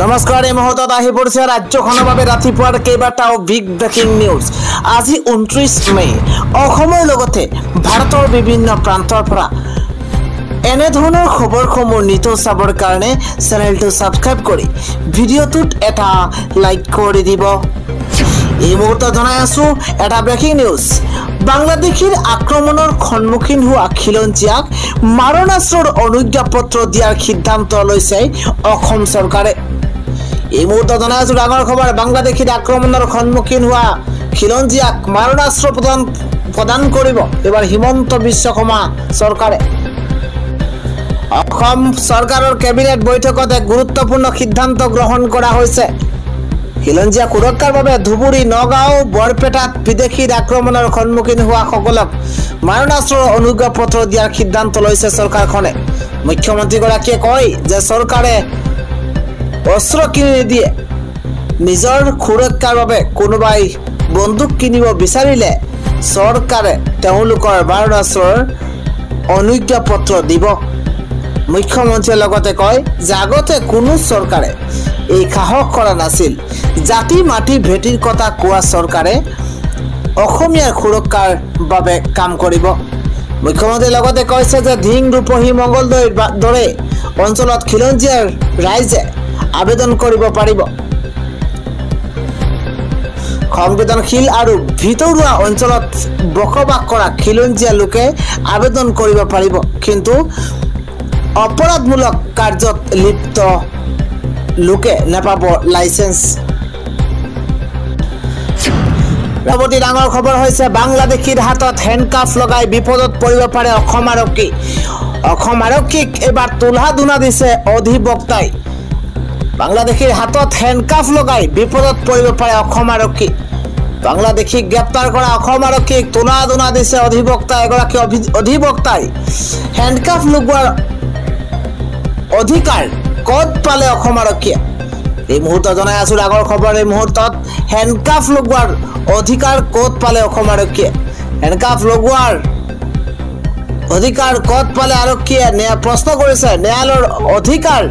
নমস্কাৰ এই মুহূৰ্তত আহি পৰিছে ৰাজ্যখনৰ বাবে ৰাতিপুৱাৰ কেইবাটাও বিগ ব্ৰেকিং নিউজ। আজি 29 মে অসমৰ লগতে ভাৰতৰ বিভিন্ন প্ৰান্তৰ পৰা এনে ধৰণৰ খবৰসমূহ নিতৌ চাবৰ কাৰণে চেনেলটো সাবস্ক্ৰাইব কৰি ভিডিঅ'টোত এটা লাইক কৰি দিব। এই মুহূৰ্তত জনাই আছো এটা ব্ৰেকিং নিউজ। বাংলাদেশীৰ আক্ৰমণৰ সন্মুখীন হোৱা খিলঞ্জীয়াক মাৰণাস্ত্ৰৰ অনুজ্ঞাপত্ৰ দিয়াৰ সিদ্ধান্ত লৈছে অসম চৰকাৰে। এই মুহূৰ্তত জনাই আছো ডাঙৰ খবৰ। বাংলাদেশীৰ আক্ৰমণৰ সন্মুখীন হোৱা খিলঞ্জীয়াক মাৰণাস্ত্ৰ প্ৰদান কৰিব এবাৰ হিমন্ত বিশ্ব শৰ্মা চৰকাৰে। অসম চৰকাৰৰ কেবিনেট বৈঠকত এক গুৰুত্বপূৰ্ণ সিদ্ধান্ত গ্ৰহণ কৰা হৈছে। খিলঞ্জীয়া সুৰক্ষাৰ বাবে ধুবুৰী, নগাঁও, বৰপেটাত বিদেশীৰ আক্ৰমণৰ সন্মুখীন হোৱা সকলক মাৰণাস্ত্ৰৰ অনুজ্ঞাপত্ৰ দিয়াৰ সিদ্ধান্ত লৈছে চৰকাৰখনে। মুখ্যমন্ত্ৰীগৰাকীয়ে কয় যে চৰকাৰে অস্ত্ৰ কিনি নিদিয়ে। নিজৰ সুৰক্ষাৰ বাবে কোনোবাই বন্দুক কিনিব বিচাৰিলে চৰকাৰে তেওঁলোকৰ মাৰণাস্ত্ৰৰ অনুজ্ঞাপত্ৰ দিব। মুখ্যমন্ত্ৰীয়ে লগতে কয় যে আগতে কোনো চৰকাৰে এই সাহস কৰা নাছিল। জাতি মাটি ভেটিৰ কথা কোৱা চৰকাৰে অসমীয়াৰ সুৰক্ষাৰ বাবে কাম কৰিব। মুখ্যমন্ত্ৰীয়ে লগতে কৈছে যে ধিং, ৰূপহী, মংগলদৈৰ দৰে অঞ্চলত খিলঞ্জীয়াৰ ৰাইজে আবেদন কৰিব পাৰিব। সংবেদনশীল আৰু ভিতৰুৱা অঞ্চলত বসবাস কৰা খিলঞ্জীয়া লোকে আবেদন কৰিব পাৰিব, কিন্তু অপৰাধমূলক কাৰ্যত লিপ্ত লোকে নাপাব লাইসেন্স। পৰৱৰ্তী ডাঙৰ খবৰ হৈছে বাংলাদেশীৰ হাতত হেণ্ডকাফ লগাই বিপদত পৰিব পাৰে অসম আৰক্ষী। অসম আৰক্ষীক এবাৰ তুলহা-ধুনা দিছে অধিবক্তাই। বাংলাদেশীৰ হাতত হেণ্ডকাফ লগাই বিপদত পৰিব পাৰে অসম আৰক্ষী। বাংলাদেশীক গ্ৰেপ্তাৰ কৰা অসম আৰক্ষীক তুলহা-ধুনা দিছে অধিবক্তা। এগৰাকী অধিবক্তাই হেণ্ডকাফ লগোৱাৰ অধিকাৰ ক'ত পালে অসম আৰক্ষীয়ে? এই মুহূৰ্তত জনাই আছো ডাঙৰ খবৰ। এই মুহূৰ্তত হেণ্ডকাফ লগোৱাৰ অধিকাৰ ক'ত পালে অসম আৰক্ষীয়ে? হেণ্ডকাফ লগোৱাৰ অধিকাৰ ক'ত পালে আৰক্ষীয়ে প্ৰশ্ন কৰিছে। ন্যায়ালয়ৰ অধিকাৰ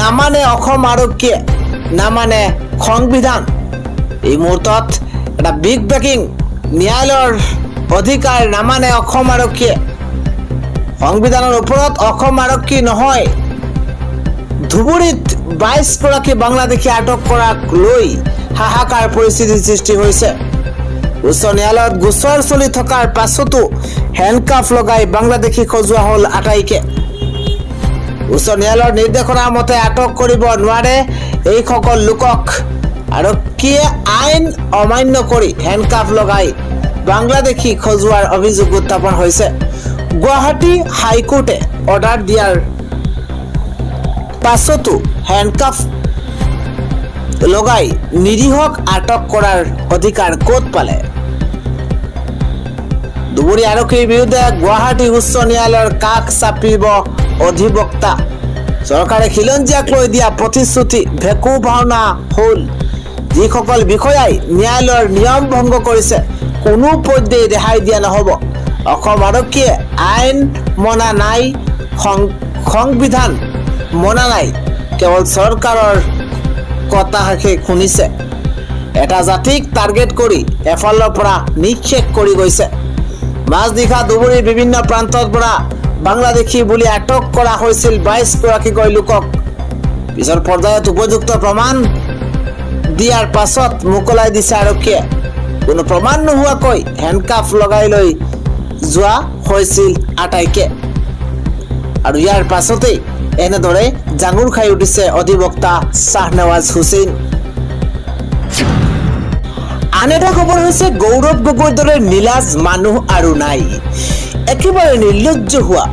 নামানে অসম আৰক্ষীয়ে, নামানে সংবিধান। এই মুহূৰ্তত এটা বিগ ব্ৰেকিং। ন্যায়ালয়ৰ অধিকাৰ নামানে অসম আৰক্ষীয়ে। সংবিধানৰ ওপৰত অসম আৰক্ষী নহয়। ধুবুৰীত 22 গৰাকী বাংলাদেশী আটক কৰাক লৈ হাহাকাৰ পৰিস্থিতিৰ সৃষ্টি হৈছে। উচ্চ ন্যায়ালয়ত গোচৰ চলি থকাৰ পাছতো হেণ্ডকাফ লগাই বাংলাদেশী সজোৱা হ'ল আটাইকে। উচ্চ ন্যায়ালয়ৰ নিৰ্দেশনা মতে আটক কৰিব নোৱাৰে এইসকল লোকক। আৰক্ষীয়ে আইন অমান্য কৰি হেণ্ডকাফ লগাই বাংলাদেশী সজোৱাৰ অভিযোগ উত্থাপন হৈছে। গুৱাহাটী হাইকোৰ্টে অৰ্ডাৰ দিয়াৰ পাছতো হেণ্ডকাফ লগাই নিৰীহক আটক কৰাৰ অধিকাৰ ক'ত পালে? ধুবুৰী আৰক্ষীৰ বিৰুদ্ধে গুৱাহাটী উচ্চ ন্যায়ালয়ৰ কাষ চাপিব অধিবক্তা। চৰকাৰে খিলঞ্জীয়াক লৈ দিয়া প্ৰতিশ্ৰুতি ভেকু ভাওনা হ'ল। যিসকল বিষয়াই ন্যায়ালয়ৰ নিয়ম ভংগ কৰিছে কোনো পৰ্যায়ে ৰেহাই দিয়া নহ'ব। অসম আৰক্ষীয়ে আইন মনা নাই, সংবিধান মনা নাই, কেৱল চৰকাৰৰ কথাহে শুনিছে। এটা জাতিক টাৰ্গেট কৰি এফালৰ পৰা নিক্ষেপ কৰি গৈছে। মাজনিশা ধুবুৰীৰ বিভিন্ন প্ৰান্তৰ পৰা বাংলাদেশী বুলি আটক কৰা হৈছিল 22 গৰাকীকৈ লোকক। পিছৰ পৰ্যায়ত উপযুক্ত প্ৰমাণ দিয়াৰ পাছত মোকলাই দিছে আৰক্ষীয়ে। কোনো প্ৰমাণ নোহোৱাকৈ হেণ্ডকাফ লগাই লৈ যোৱা হৈছিল আটাইকে। আৰু ইয়াৰ পাছতেই এনেদৰে জাঙুৰ খাই উঠিছে অধিবক্তা শ্বাহনৱাজ হুছেইন। আন এটা খবৰ হৈছে গৌৰৱ গগৈৰ দৰে নীলাজ মানুহ আৰু নাই। একেবাৰে নিৰ্লজ্জ হোৱা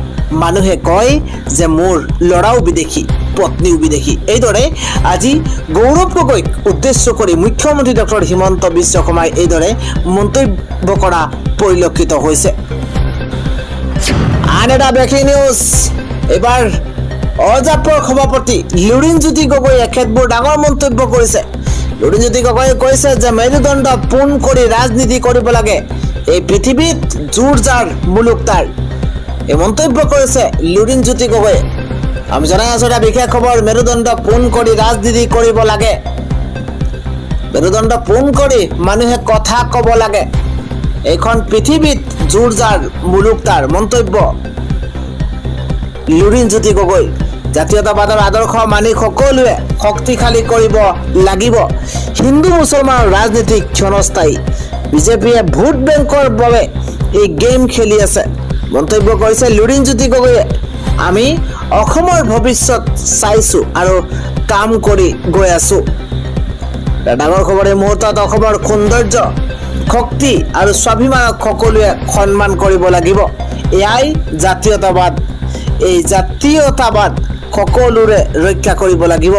মানুহে কয় যে মোৰ ল'ৰাও বিদেশী, পত্নীও বিদেশী। এইদৰে আজি গৌৰৱ গগৈক উদ্দেশ্য কৰি মুখ্যমন্ত্ৰী ডক্টৰ হিমন্ত বিশ্ব শৰ্মাই এইদৰে মন্তব্য কৰা পৰিলক্ষিত হৈছে। আন এটা ব্ৰেকিং নিউজ। এইবাৰ অজাপৰ সভাপতি লুৰিণজ্যোতি গগৈ এখেতবোৰ ডাঙৰ মন্তব্য কৰিছে। লুৰিণজ্যোতি গগৈয়ে কৈছে যে মেৰুদণ্ড পোন কৰি ৰাজনীতি কৰিব লাগে। এই পৃথিৱীত জোৰ যাৰ মুলুক তাৰ। এই মন্তব্য কৰিছে লুৰিণজ্যোতি গগৈয়ে। আমি জনাই আছো এটা বিশেষ খবৰ মেৰুদণ্ড পোন কৰি ৰাজনীতি কৰিব লাগে মেৰুদণ্ড পোন কৰি মানুহে কথা ক'ব লাগে এইখন পৃথিৱীত জোৰজাৰ মুলুক তাৰ মন্তব্য লুৰিণজ্যোতি গগৈ জাতীয়তাবাদৰ আদৰ্শ মানি সকলোৱে শক্তিশালী কৰিব লাগিব হিন্দু মুছলমানৰ ৰাজনীতি ক্ষণস্থায়ী বিজেপিয়ে ভোট বেংকৰ বাবে এই গেম খেলি আছে মন্তব্য কৰিছে লুৰিণজ্যোতি গগৈয়ে আমি অসমৰ ভৱিষ্যত চাইছো আৰু কাম কৰি গৈ আছো ডাঙৰ খবৰ এই মুহূৰ্তত অসমৰ সৌন্দৰ্য শক্তি আৰু স্বাভিমানক সকলোৱে সন্মান কৰিব লাগিব এয়াই জাতীয়তাবাদ এই জাতীয়তাবাদ সকলোৰে ৰক্ষা কৰিব লাগিব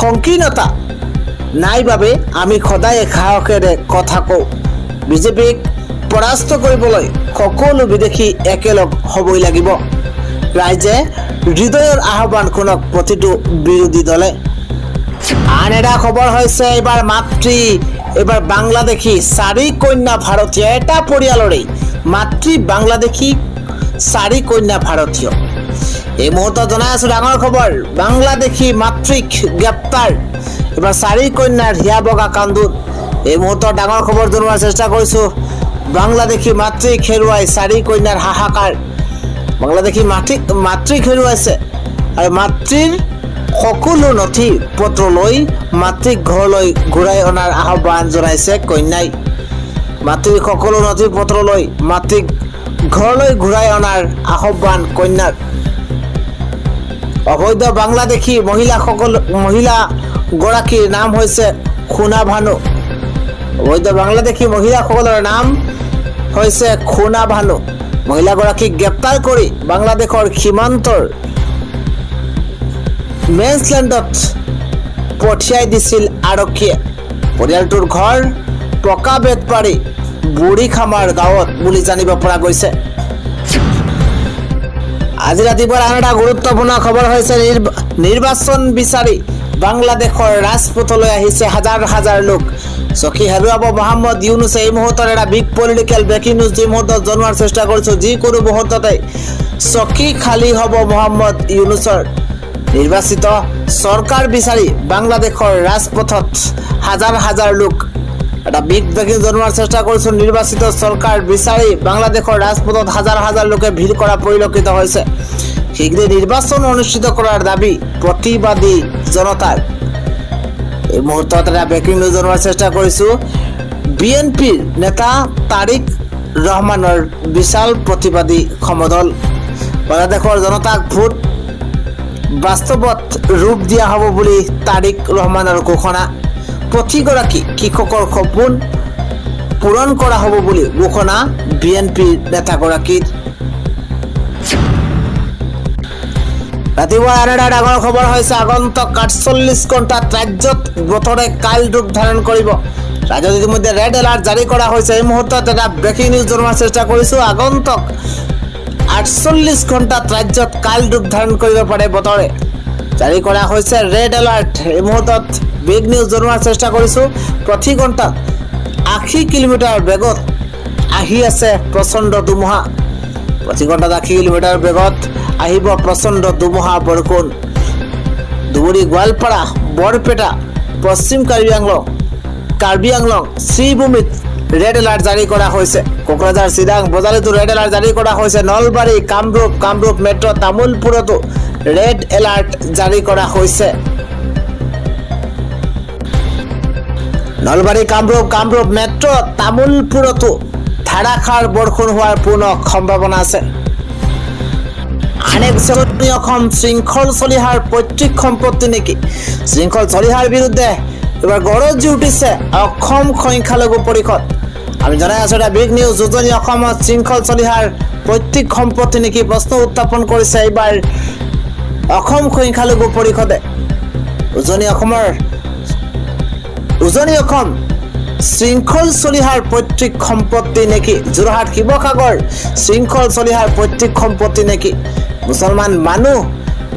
সংকীৰ্ণতা নাই বাবে আমি সদায় সাহসেৰে কথা কওঁ বিজেপিক পৰাস্ত কৰিবলৈ সকলো বিদেশী একেলগ হ'বই লাগিব ৰাইজে হৃদয়ৰ আহ্বান শুনক প্ৰতিটো বিৰোধী দলে আন এটা খবৰ হৈছে এবাৰ বাংলাদেশী 4 কন্যা ভাৰতীয় এটা পৰিয়ালৰে মাতৃ বাংলাদেশী 4 কন্যা ভাৰতীয় এই মুহূৰ্তত জনাই আছো ডাঙৰ খবৰ বাংলাদেশী মাতৃক গ্ৰেপ্তাৰ এবাৰ 4 কন্যাৰ হিয়া বগা কান্দোন এই মুহূৰ্তত ডাঙৰ খবৰ জনোৱাৰ চেষ্টা কৰিছো বাংলাদেশী মাতৃক হেৰুৱাই 4 কন্যাৰ হাহাকাৰ বাংলাদেশী মাতৃক হেৰুৱাইছে আৰু মাতৃৰ সকলো নথি পত্ৰ লৈ মাতৃক ঘৰলৈ ঘূৰাই অনাৰ আহ্বান জনাইছে কন্যাই মাতৃৰ সকলো নথি পত্ৰ লৈ মাতৃক ঘৰলৈ ঘূৰাই অনাৰ আহ্বান কন্যাৰ অবৈধ বাংলাদেশী মহিলা গৰাকীৰ নাম হৈছে খুনা ভানু অবৈধ বাংলাদেশী মহিলাসকলৰ নাম হৈছে খুনা ভানু মহিলাগৰাকীক গ্ৰেপ্তাৰ কৰি বাংলাদেশৰ সীমান্তৰ মেন্সলেণ্ডত পঠিয়াই দিছিল আৰক্ষীয়ে পৰিয়ালটোৰ ঘৰ পকা বেতপাৰি বুঢ়ীখামাৰ গাঁৱত বুলি জানিব পৰা গৈছে আজি ৰাতিপুৱা আন এটা গুৰুত্বপূৰ্ণ খবৰ হৈছে নিৰ্বাচন বিচাৰি বাংলাদেশৰ ৰাজপথলৈ আহিছে হাজাৰ হাজাৰ লোক চকী হেৰুৱাব মহম্মদ ইউনুছে এই মুহূৰ্তত এটা বিগ পলিটিকেল ব্ৰেকিং নিউজ এই মুহূৰ্তত জনোৱাৰ চেষ্টা কৰিছো যিকোনো মুহূৰ্ততে চকী খালী হ'ব মহম্মদ ইউনুছৰ নিৰ্বাচিত চৰকাৰ বিচাৰি বাংলাদেশৰ ৰাজপথত হাজাৰ হাজাৰ লোক এটা বিগ ব্ৰেকিং জনোৱাৰ চেষ্টা কৰিছো নিৰ্বাচিত চৰকাৰ বিচাৰি বাংলাদেশৰ ৰাজপথত হাজাৰ হাজাৰ লোকে ভিৰ কৰা পৰিলক্ষিত হৈছে শীঘ্ৰে নিৰ্বাচন অনুষ্ঠিত কৰাৰ দাবী প্ৰতিবাদী জনতাৰ এই মুহূৰ্তত এটা ব্ৰেকিং নিউজ জনোৱাৰ চেষ্টা কৰিছো বিএনপিৰ নেতা তাৰিক ৰহমানৰ বিশাল প্ৰতিবাদী সমদল বাংলাদেশৰ জনতাক ভোট বাস্তৱত ৰূপ দিয়া হ'ব বুলি তাৰিক ৰহমানৰ ঘোষণা প্ৰতিগৰাকী কৃষকৰ সপোন পূৰণ কৰা হ'ব বুলি ঘোষণা বিএনপিৰ নেতাগৰাকীৰ ৰাতিপুৱা আন এটা ডাঙৰ খবৰ হৈছে আগন্তুক 48 ঘণ্টাত ৰাজ্যত বতৰে কাল ৰূপ ধাৰণ কৰিব ৰাজ্যত ইতিমধ্যে ৰেড এলাৰ্ট জাৰি কৰা হৈছে এই মুহূৰ্তত এটা ব্ৰেকিং নিউজ জনোৱাৰ চেষ্টা কৰিছো আগন্তুক 48 ঘণ্টাত ৰাজ্যত কাল ৰূপ ধাৰণ কৰিব পাৰে বতৰে জাৰি কৰা হৈছে ৰেড এলাৰ্ট এই মুহূৰ্তত বিগ নিউজ জনোৱাৰ চেষ্টা কৰিছো প্ৰতি ঘণ্টাত 80 কিলোমিটাৰ বেগত আহি আছে প্ৰচণ্ড ধুমুহা প্ৰতি ঘণ্টাত 80 কিলোমিটাৰ বেগত আহিব প্ৰচণ্ড ধুমুহা বৰষুণ ধুবুৰী গোৱালপাৰা বৰপেটা পশ্চিম কাৰ্বি আংলং শ্ৰীভূমিত ৰেড এলাৰ্ট জাৰি কৰা হৈছে কোকৰাঝাৰ চিৰাং বজালিতো ৰেড এলাৰ্ট জাৰি কৰা হৈছে নলবাৰী কামৰূপ মেট্ৰ তামুলপুৰতো ৰেড এলাৰ্ট জাৰি কৰা হৈছে নলবাৰী কামৰূপ মেট্ৰ তামুলপুৰতো ধাৰাসাৰ বৰষুণ হোৱাৰ পূৰ্ণ সম্ভাৱনা আছে আনেক অসম শৃংখল চলিহাৰ পৈতৃক সম্পত্তি নেকি শৃংখল চলিহাৰ বিৰুদ্ধে এবাৰ গৰজি উঠিছে অসম সংখ্যালঘু পৰিষদ আমি জনাই আছো এটা বিগ নিউজ উজনি অসমত শৃংখল চলিহাৰ পৈতৃক সম্পত্তি নেকি প্ৰশ্ন উত্থাপন কৰিছে এইবাৰ অসম সংখ্যালঘু পৰিষদে উজনি অসম শৃংখল চলিহাৰ পৈতৃক সম্পত্তি নেকি যোৰহাট শিৱসাগৰ শৃংখল চলিহাৰ পৈতৃক সম্পত্তি নেকি মুছলমান মানুহ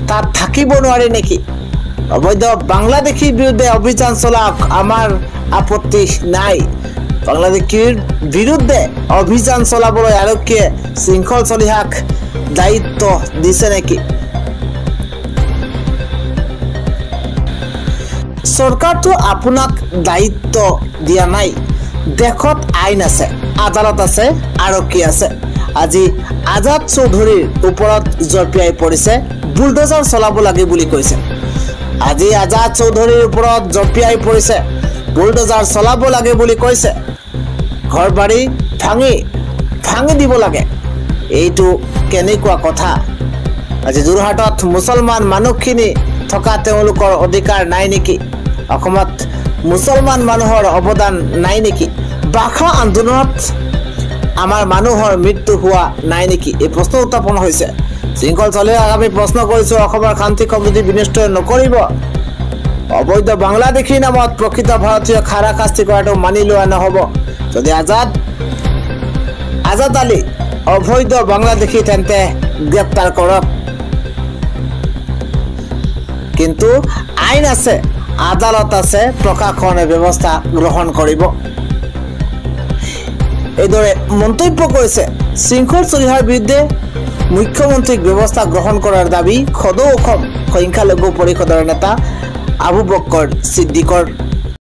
তাত থাকিব নোৱাৰে নেকি অবৈধ বাংলাদেশীৰ বিৰুদ্ধে অভিযান চলাওক আমাৰ আপত্তি নাই বাংলাদেশীৰ বিৰুদ্ধে অভিযান চলাবলৈ আৰক্ষীয়ে শৃংখল চলিহাক দায়িত্ব দিছে নেকি চৰকাৰটো আপোনাক দায়িত্ব দিয়া নাই দেশত আইন আছে আদালত আছে আৰক্ষী আছে আজি আজাদ চৌধুৰীৰ ওপৰত জঁপিয়াই পৰিছে বুলডোজাৰ চলাব লাগে বুলি কৈছে আজি আজাদ চৌধুৰীৰ ওপৰত জঁপিয়াই পৰিছে বুলডোজাৰ চলাব লাগে বুলি কৈছে ঘৰ বাৰী ভাঙি দিব লাগে এইটো কেনেকুৱা কথা আজি যোৰহাটত মুছলমান মানুহখিনি থকা তেওঁলোকৰ অধিকাৰ নাই নেকি অসমত মুছলমান মানুহৰ অৱদান নাই নেকি ভাষা আন্দোলনত আমাৰ মানুহৰ মৃত্যু হোৱা নাই নেকি এই প্ৰশ্ন উত্থাপন হৈছে শৃংখল চলিৰ আগামী প্ৰশ্ন কৰিছোঁ অসমৰ শান্তি সমৃদ্ধি বিনষ্ট নকৰিব অবৈধ বাংলাদেশী নামত প্ৰকৃত ভাৰতীয় হাৰাশাস্তি কৰাটো মানি লোৱা নহ'ব যদি আজাদ আলী অবৈধ বাংলাদেশী তেন্তে গ্ৰেপ্তাৰ কৰক কিন্তু আইন আছে আদালত আছে প্ৰশাসনে ব্যৱস্থা গ্ৰহণ কৰিব এইদৰে মন্তব্য কৰিছে শৃংখল চলিহাৰ বিৰুদ্ধে মুখ্যমন্ত্ৰীক ব্যৱস্থা গ্ৰহণ কৰাৰ দাবী সদৌ অসম সংখ্যালঘু পৰিষদৰ নেতা আবু বক্কৰ ছিদ্দিকৰ